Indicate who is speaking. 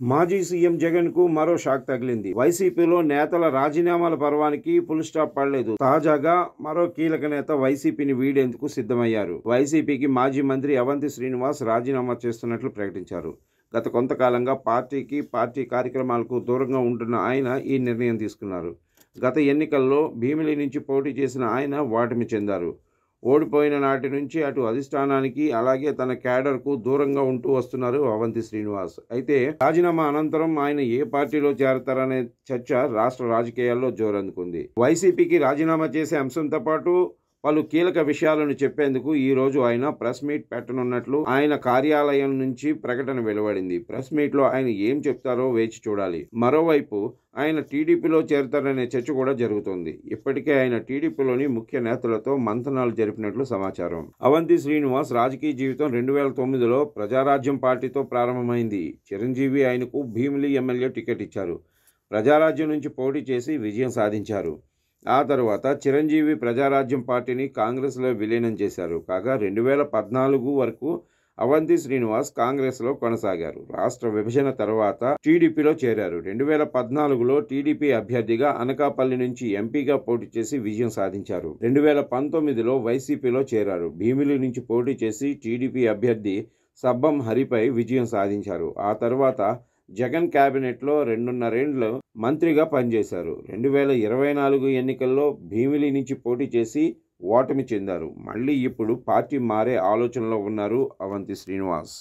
Speaker 1: మాజీ సీఎం జగన్కు మరో షాక్ తగిలింది. వైసీపీలో నేతల రాజీనామాల పర్వానికి ఫుల్ స్టాప్ పడలేదు. తాజాగా మరో కీలక నేత వైసీపీని వీడేందుకు సిద్ధమయ్యారు. వైసీపీకి మాజీ మంత్రి అవంతి శ్రీనివాస్ రాజీనామా చేస్తున్నట్లు ప్రకటించారు. గత కొంతకాలంగా పార్టీ కార్యక్రమాలకు దూరంగా ఉంటున్న ఆయన ఈ నిర్ణయం తీసుకున్నారు. గత ఎన్నికల్లో భీమిలి నుంచి పోటీ చేసిన ఆయన ఓటమి చెందారు. ఓడిపోయిన నాటి నుంచి అటు అధిష్టానానికి అలాగే తన క్యాడర్కు దూరంగా ఉంటూ వస్తున్నారు అవంతి శ్రీనివాస్. అయితే రాజీనామా అనంతరం ఆయన ఏ పార్టీలో చేరతారనే చర్చ రాష్ట్ర రాజకీయాల్లో జోరందుకుంది. వైసీపీకి రాజీనామా చేసే అంశంతో పాటు పలు కీలక విషయాలను చెప్పేందుకు ఈ రోజు ఆయన ప్రెస్ మీట్ పెట్టనున్నట్లు ఆయన కార్యాలయం నుంచి ప్రకటన వెలువడింది. ప్రెస్ మీట్లో ఆయన ఏం చెప్తారో వేచి చూడాలి. మరోవైపు ఆయన టీడీపీలో చేరతారనే చర్చ కూడా జరుగుతోంది. ఇప్పటికే ఆయన టీడీపీలోని ముఖ్య నేతలతో మంతనాలు జరిపినట్లు సమాచారం. అవంతి శ్రీనివాస్ రాజకీయ జీవితం 2009లో ప్రజారాజ్యం పార్టీతో ప్రారంభమైంది. చిరంజీవి ఆయనకు భీమిలి ఎమ్మెల్యే టికెట్ ఇచ్చారు. ప్రజారాజ్యం నుంచి పోటీ చేసి విజయం సాధించారు. ఆ తర్వాత చిరంజీవి ప్రజారాజ్యం పార్టీని కాంగ్రెస్లో విలీనం చేశారు. కాగా 2014 వరకు అవంతి శ్రీనివాస్ కాంగ్రెస్లో కొనసాగారు. రాష్ట్ర విభజన తర్వాత టీడీపీలో చేరారు. 2014లో టీడీపీ అభ్యర్థిగా అనకాపల్లి నుంచి ఎంపీగా పోటీ చేసి విజయం సాధించారు. 2019లో వైసీపీలో చేరారు. భీమిలి నుంచి పోటీ చేసి టీడీపీ అభ్యర్థి సబ్బం హరిపై విజయం సాధించారు. ఆ తర్వాత జగన్ క్యాబినెట్లో 2.5 ఏళ్లు మంత్రిగా పనిచేశారు. 2024 ఎన్నికల్లో భీమిలి నుంచి పోటీ చేసి ఓటమి చెందారు. మళ్ళీ ఇప్పుడు పార్టీ మారే ఆలోచనలో ఉన్నారు అవంతి శ్రీనివాస్.